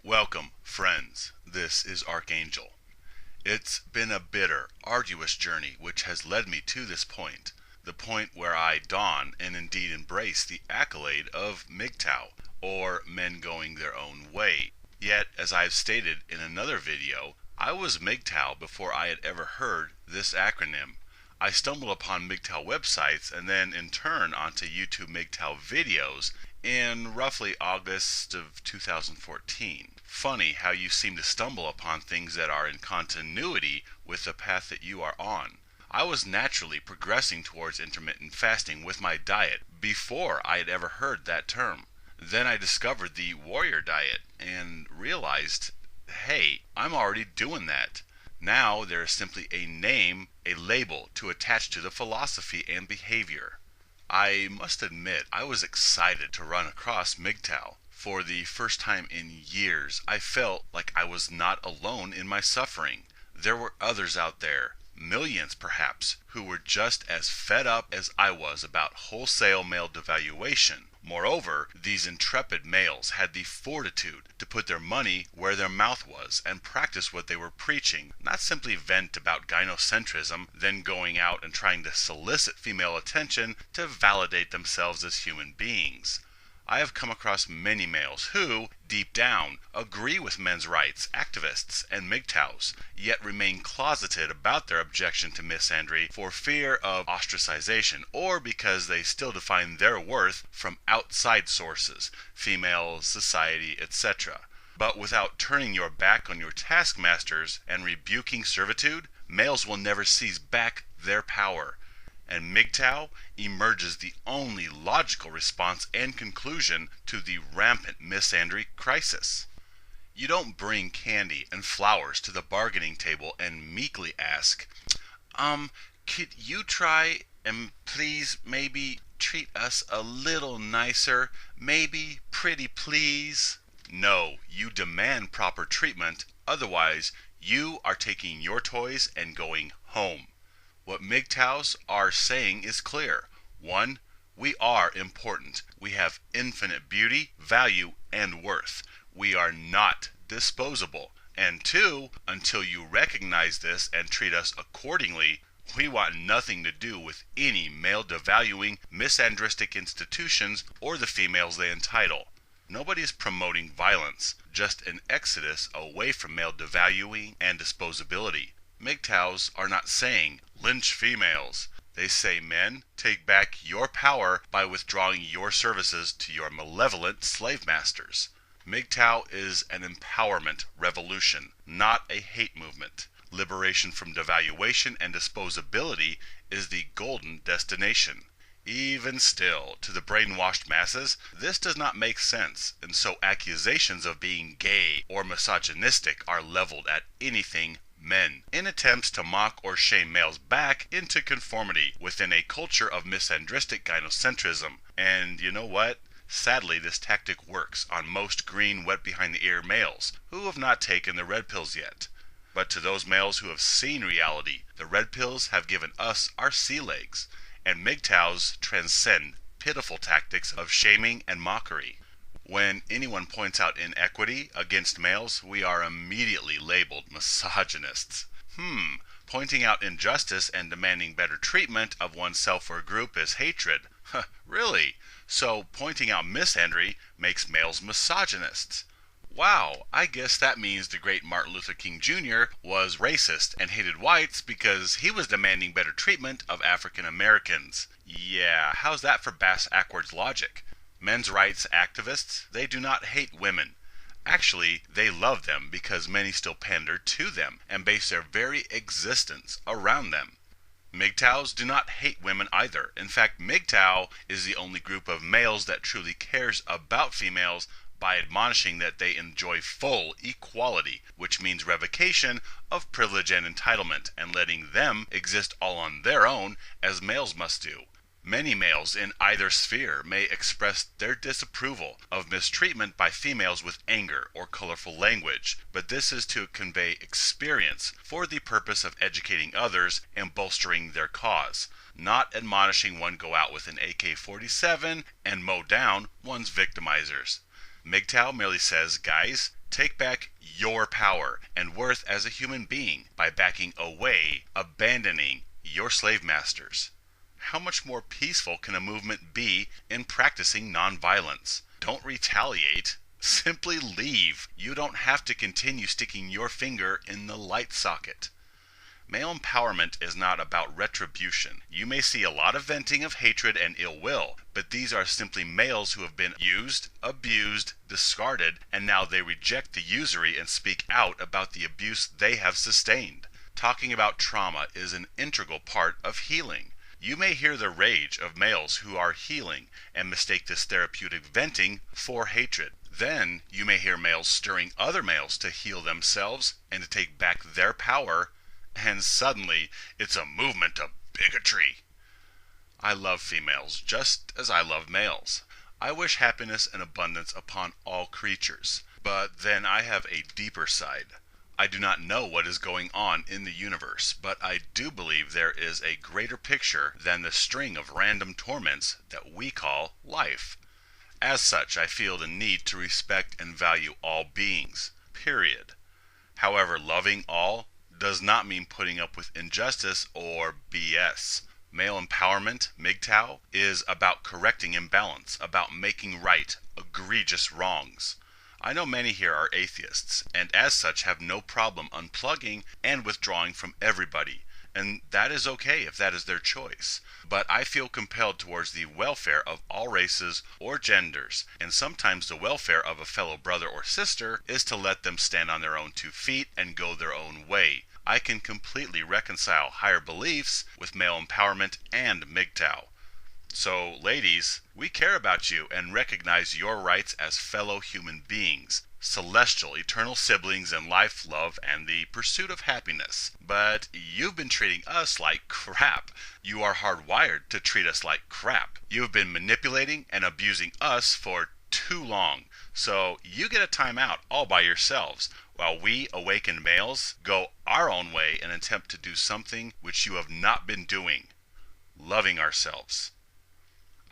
Welcome, friends. This is Archangel. It's been a bitter, arduous journey which has led me to this point, the point where I don and indeed embrace the accolade of Mgtow, or men going their own way. Yet, as I've stated in another video, I was Mgtow before I had ever heard this acronym. I stumbled upon Mgtow websites and then in turn onto YouTube Mgtow videos in roughly August of 2014. Funny how you seem to stumble upon things that are in continuity with the path that you are on. I was naturally progressing towards intermittent fasting with my diet before I had ever heard that term. Then I discovered the warrior diet and realized, hey, I'm already doing that. Now there is simply a name, a label to attach to the philosophy and behavior. I must admit I was excited to run across Mgtow. For the first time in years, I felt like I was not alone in my suffering. There were others out there, millions perhaps, who were just as fed up as I was about wholesale male devaluation. Moreover, these intrepid males had the fortitude to put their money where their mouth was and practice what they were preaching, not simply vent about gynocentrism, then going out and trying to solicit female attention to validate themselves as human beings. I have come across many males who, deep down, agree with men's rights activists and Mgtows, yet remain closeted about their objection to misandry for fear of ostracization or because they still define their worth from outside sources, female, society, etc. But without turning your back on your taskmasters and rebuking servitude, males will never seize back their power. And Mgtow emerges the only logical response and conclusion to the rampant misandry crisis. You don't bring candy and flowers to the bargaining table and meekly ask, could you try and please maybe treat us a little nicer, maybe pretty please? No, you demand proper treatment, otherwise you are taking your toys and going home. What Mgtows are saying is clear. 1. We are important. We have infinite beauty, value, and worth. We are not disposable. And 2. Until you recognize this and treat us accordingly, we want nothing to do with any male devaluing, misandristic institutions or the females they entitle. Nobody is promoting violence, just an exodus away from male devaluing and disposability. Mgtows are not saying, lynch females. They say, men, take back your power by withdrawing your services to your malevolent slave masters. Mgtow is an empowerment revolution, not a hate movement. Liberation from devaluation and disposability is the golden destination. Even still, to the brainwashed masses, this does not make sense, and so accusations of being gay or misogynistic are leveled at anything men, in attempts to mock or shame males back into conformity within a culture of misandristic gynocentrism. And you know what? Sadly, this tactic works on most green, wet-behind-the-ear males who have not taken the red pills yet. But to those males who have seen reality, the red pills have given us our sea legs, and Mgtows transcend pitiful tactics of shaming and mockery. When anyone points out inequity against males, we are immediately labeled misogynists. Pointing out injustice and demanding better treatment of oneself or group is hatred. Really? So pointing out misandry makes males misogynists. Wow, I guess that means the great Martin Luther King Jr. was racist and hated whites because he was demanding better treatment of African Americans. Yeah, how's that for bass-ackwards logic? Men's rights activists, they do not hate women. Actually, they love them because many still pander to them and base their very existence around them. Mgtows do not hate women either. In fact, Mgtow is the only group of males that truly cares about females by admonishing that they enjoy full equality, which means revocation of privilege and entitlement, and letting them exist all on their own as males must do. Many males in either sphere may express their disapproval of mistreatment by females with anger or colorful language, but this is to convey experience for the purpose of educating others and bolstering their cause, not admonishing one go out with an AK-47 and mow down one's victimizers. Mgtow merely says, guys, Take back your power and worth as a human being by backing away, abandoning your slave masters. How much more peaceful can a movement be in practicing nonviolence? Don't retaliate. Simply leave. You don't have to continue sticking your finger in the light socket. Male empowerment is not about retribution. You may see a lot of venting of hatred and ill will, but these are simply males who have been used, abused, discarded, and now they reject the usury and speak out about the abuse they have sustained. Talking about trauma is an integral part of healing. You may hear the rage of males who are healing and mistake this therapeutic venting for hatred. Then you may hear males stirring other males to heal themselves and to take back their power, and suddenly it's a movement of bigotry. I love females just as I love males. I wish happiness and abundance upon all creatures. But then I have a deeper side. I do not know what is going on in the universe, but I do believe there is a greater picture than the string of random torments that we call life. As such, I feel the need to respect and value all beings, period. However, loving all does not mean putting up with injustice or BS. Male empowerment, Mgtow, is about correcting imbalance, about making right egregious wrongs. I know many here are atheists, and as such have no problem unplugging and withdrawing from everybody, and that is okay if that is their choice. But I feel compelled towards the welfare of all races or genders, and sometimes the welfare of a fellow brother or sister is to let them stand on their own 2 feet and go their own way. I can completely reconcile higher beliefs with male empowerment and Mgtow. So, ladies, we care about you and recognize your rights as fellow human beings, celestial, eternal siblings in life, love, and the pursuit of happiness. But you've been treating us like crap. You are hardwired to treat us like crap. You have been manipulating and abusing us for too long. So you get a timeout all by yourselves, while we awakened males go our own way and attempt to do something which you have not been doing, loving ourselves.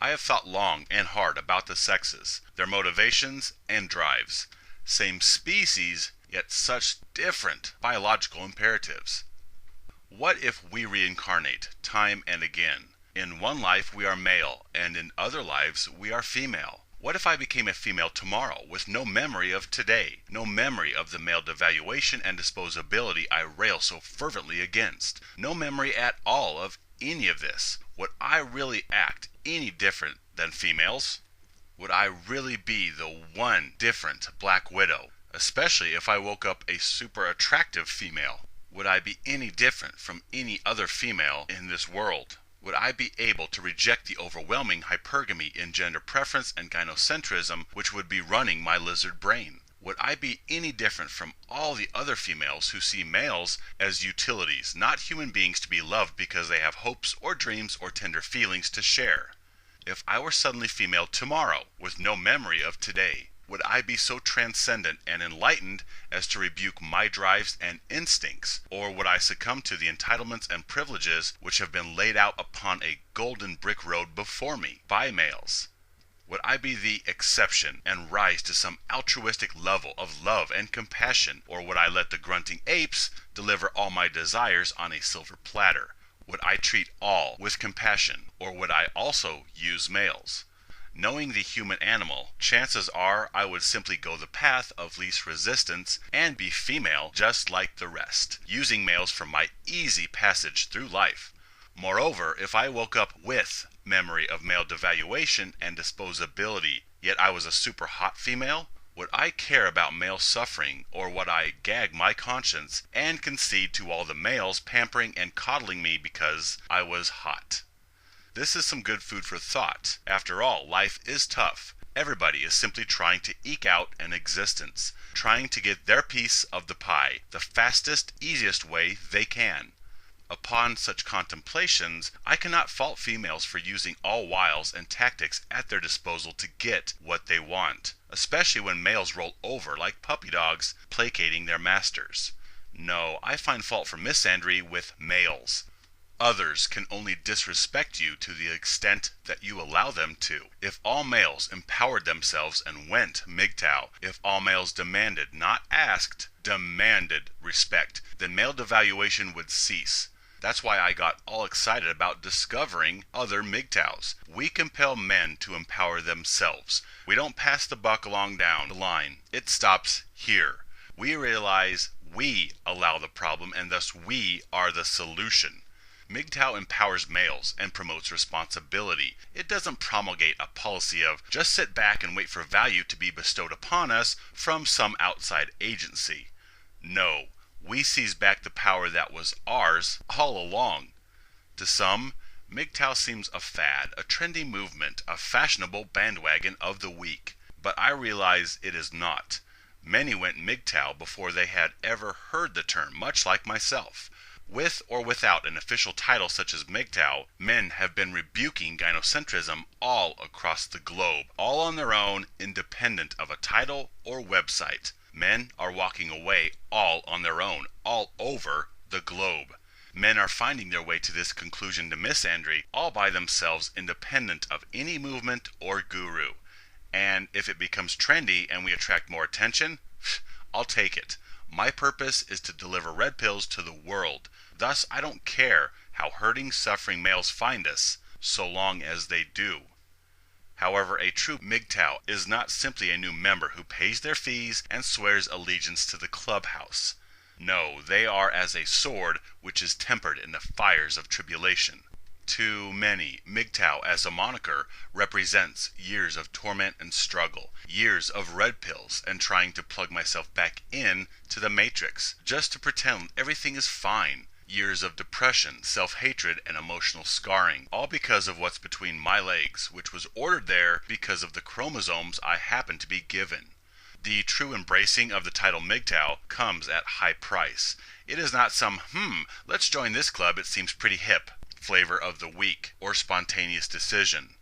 I have thought long and hard about the sexes, their motivations and drives. Same species, yet such different biological imperatives. What if we reincarnate time and again? In one life we are male, and in other lives we are female. What if I became a female tomorrow with no memory of today, no memory of the male devaluation and disposability I rail so fervently against, no memory at all of any of this? Would I really act any different than females? Would I really be the one different Black Widow, especially if I woke up a super attractive female? Would I be any different from any other female in this world? Would I be able to reject the overwhelming hypergamy in gender preference and gynocentrism which would be running my lizard brain? Would I be any different from all the other females who see males as utilities, not human beings to be loved because they have hopes or dreams or tender feelings to share? If I were suddenly female tomorrow, with no memory of today, would I be so transcendent and enlightened as to rebuke my drives and instincts, or would I succumb to the entitlements and privileges which have been laid out upon a golden brick road before me by males? Would I be the exception and rise to some altruistic level of love and compassion, or would I let the grunting apes deliver all my desires on a silver platter? Would I treat all with compassion, or would I also use males? Knowing the human animal, chances are I would simply go the path of least resistance and be female just like the rest, using males for my easy passage through life. Moreover, if I woke up with memory of male devaluation and disposability, yet I was a super hot female, would I care about male suffering, or would I gag my conscience and concede to all the males pampering and coddling me because I was hot? This is some good food for thought. After all, life is tough. Everybody is simply trying to eke out an existence, trying to get their piece of the pie, the fastest, easiest way they can. Upon such contemplations, I cannot fault females for using all wiles and tactics at their disposal to get what they want, especially when males roll over like puppy dogs, placating their masters. No, I find fault for misandry with males. Others can only disrespect you to the extent that you allow them to. If all males empowered themselves and went Mgtow, if all males demanded, not asked, demanded respect, then male devaluation would cease. That's why I got all excited about discovering other Mgtows. We compel men to empower themselves. We don't pass the buck along down the line. It stops here. We realize we allow the problem and thus we are the solution. Mgtow empowers males and promotes responsibility. It doesn't promulgate a policy of just sit back and wait for value to be bestowed upon us from some outside agency. No, we seize back the power that was ours all along. To some, Mgtow seems a fad, a trendy movement, a fashionable bandwagon of the week. But I realize it is not. Many went Mgtow before they had ever heard the term, much like myself. With or without an official title such as Mgtow, men have been rebuking gynocentrism all across the globe, all on their own, independent of a title or website. Men are walking away all on their own, all over the globe. Men are finding their way to this conclusion to misandry all by themselves, independent of any movement or guru. And if it becomes trendy and we attract more attention, I'll take it. My purpose is to deliver red pills to the world. Thus, I don't care how hurting, suffering males find us, so long as they do. However, a true Mgtow is not simply a new member who pays their fees and swears allegiance to the clubhouse. No, they are as a sword which is tempered in the fires of tribulation. To many, Mgtow as a moniker represents years of torment and struggle, years of red pills and trying to plug myself back in to the matrix, just to pretend everything is fine. Years of depression, self-hatred, and emotional scarring, all because of what's between my legs, which was ordered there because of the chromosomes I happen to be given. The true embracing of the title Mgtow comes at high price. It is not some, let's join this club, it seems pretty hip, flavor of the week, or spontaneous decision.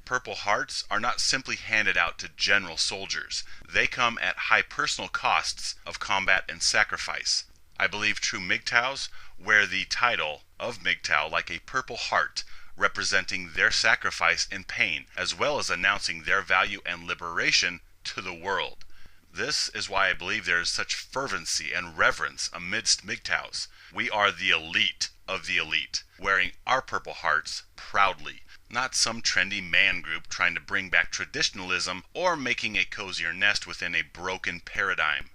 Purple Hearts are not simply handed out to general soldiers. They come at high personal costs of combat and sacrifice. I believe true Mgtows wear the title of Mgtow like a purple heart, representing their sacrifice and pain, as well as announcing their value and liberation to the world. This is why I believe there is such fervency and reverence amidst Mgtows. We are the elite of the elite, wearing our purple hearts proudly, not some trendy man group trying to bring back traditionalism or making a cozier nest within a broken paradigm.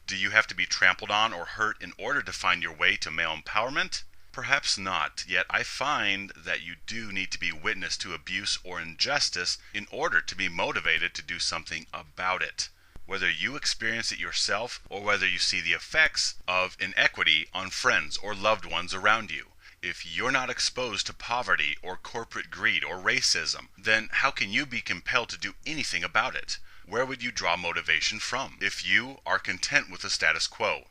Do you have to be trampled on or hurt in order to find your way to male empowerment? Perhaps not, yet I find that you do need to be witness to abuse or injustice in order to be motivated to do something about it. Whether you experience it yourself or whether you see the effects of inequity on friends or loved ones around you. If you're not exposed to poverty or corporate greed or racism, then how can you be compelled to do anything about it? Where would you draw motivation from? If you are content with the status quo,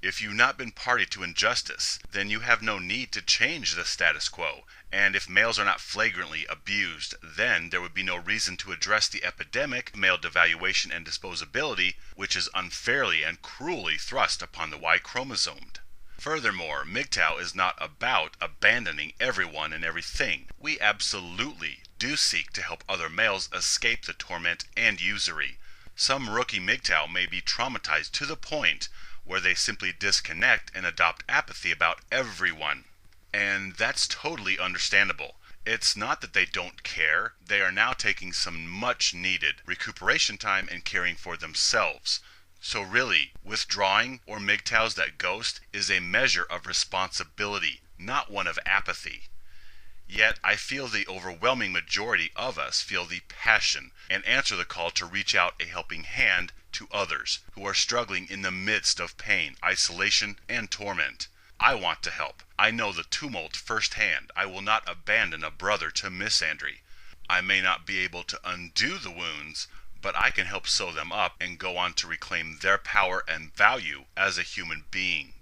if you've not been party to injustice, then you have no need to change the status quo. And if males are not flagrantly abused, then there would be no reason to address the epidemic of male devaluation and disposability, which is unfairly and cruelly thrust upon the Y-chromosomed. Furthermore, Mgtow is not about abandoning everyone and everything. We absolutely do seek to help other males escape the torment and usury. Some rookie Mgtow may be traumatized to the point where they simply disconnect and adopt apathy about everyone. And that's totally understandable. It's not that they don't care. They are now taking some much needed recuperation time and caring for themselves. So really, withdrawing or Mgtows that ghost is a measure of responsibility, not one of apathy. Yet I feel the overwhelming majority of us feel the passion and answer the call to reach out a helping hand to others who are struggling in the midst of pain, isolation, and torment. I want to help. I know the tumult firsthand. I will not abandon a brother to misandry. I may not be able to undo the wounds, but I can help sew them up and go on to reclaim their power and value as a human being.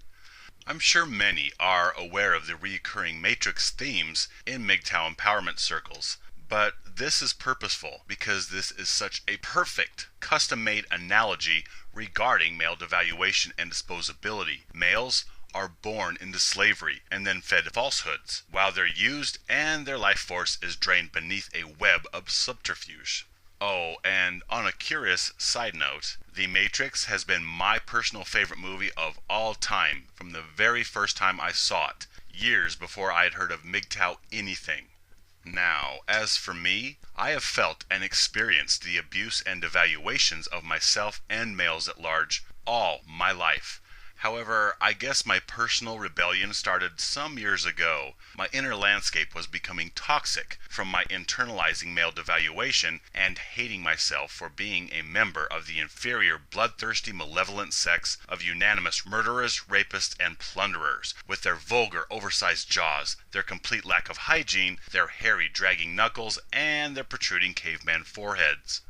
I'm sure many are aware of the recurring matrix themes in Mgtow empowerment circles, but this is purposeful because this is such a perfect, custom-made analogy regarding male devaluation and disposability. Males are born into slavery and then fed falsehoods, while they're used and their life force is drained beneath a web of subterfuge. Oh, and on a curious side note, The Matrix has been my personal favorite movie of all time from the very first time I saw it, years before I had heard of Mgtow anything. Now, as for me, I have felt and experienced the abuse and devaluations of myself and males at large all my life. However, I guess my personal rebellion started some years ago. My inner landscape was becoming toxic from my internalizing male devaluation and hating myself for being a member of the inferior, bloodthirsty, malevolent sex of unanimous murderers, rapists, and plunderers, with their vulgar, oversized jaws, their complete lack of hygiene, their hairy, dragging knuckles, and their protruding caveman foreheads.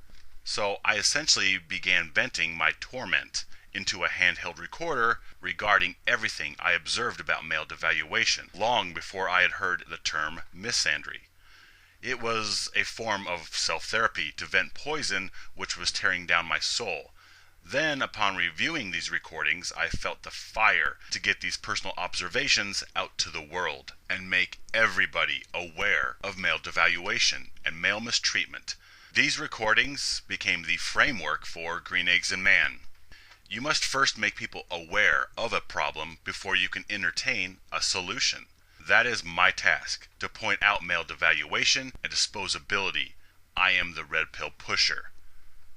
So I essentially began venting my torment into a handheld recorder regarding everything I observed about male devaluation, long before I had heard the term misandry. It was a form of self-therapy to vent poison which was tearing down my soul. Then, upon reviewing these recordings, I felt the fire to get these personal observations out to the world and make everybody aware of male devaluation and male mistreatment. These recordings became the framework for Green Eggs and Man. You must first make people aware of a problem before you can entertain a solution. That is my task, to point out male devaluation and disposability. I am the red pill pusher.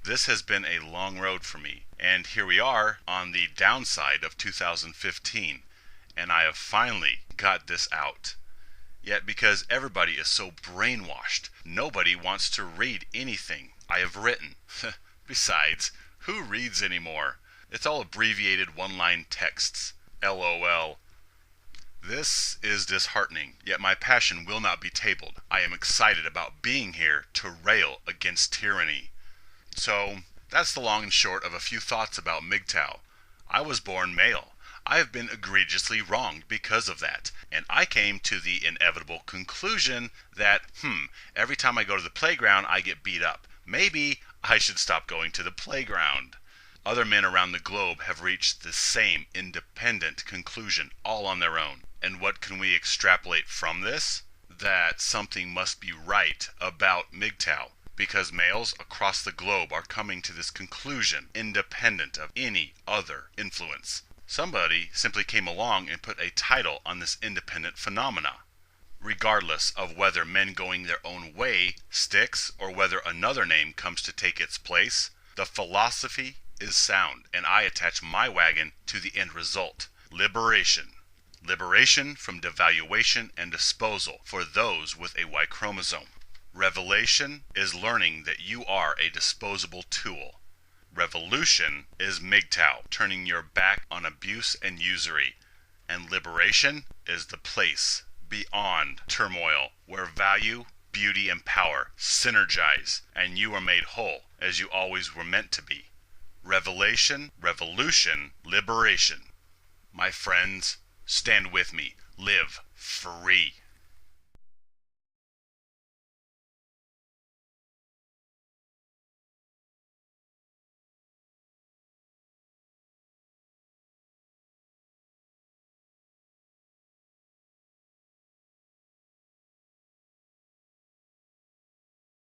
This has been a long road for me, and here we are on the downside of 2015, and I have finally got this out. Yet because everybody is so brainwashed, nobody wants to read anything I have written. Besides, who reads anymore? It's all abbreviated one-line texts. LOL. This is disheartening, yet my passion will not be tabled. I am excited about being here to rail against tyranny. So, that's the long and short of a few thoughts about Mgtow. I was born male. I have been egregiously wronged because of that, and I came to the inevitable conclusion that, every time I go to the playground I get beat up. Maybe I should stop going to the playground. Other men around the globe have reached the same independent conclusion, all on their own. And what can we extrapolate from this? That something must be right about Mgtow, because males across the globe are coming to this conclusion, independent of any other influence. Somebody simply came along and put a title on this independent phenomena. Regardless of whether men going their own way sticks or whether another name comes to take its place, the philosophy is sound, and I attach my wagon to the end result. Liberation. Liberation from devaluation and disposal for those with a Y chromosome. Revelation is learning that you are a disposable tool. Revolution is Mgtow, turning your back on abuse and usury. And liberation is the place beyond turmoil, where value, beauty, and power synergize, and you are made whole, as you always were meant to be. Revelation, revolution, liberation. My friends, stand with me. Live free.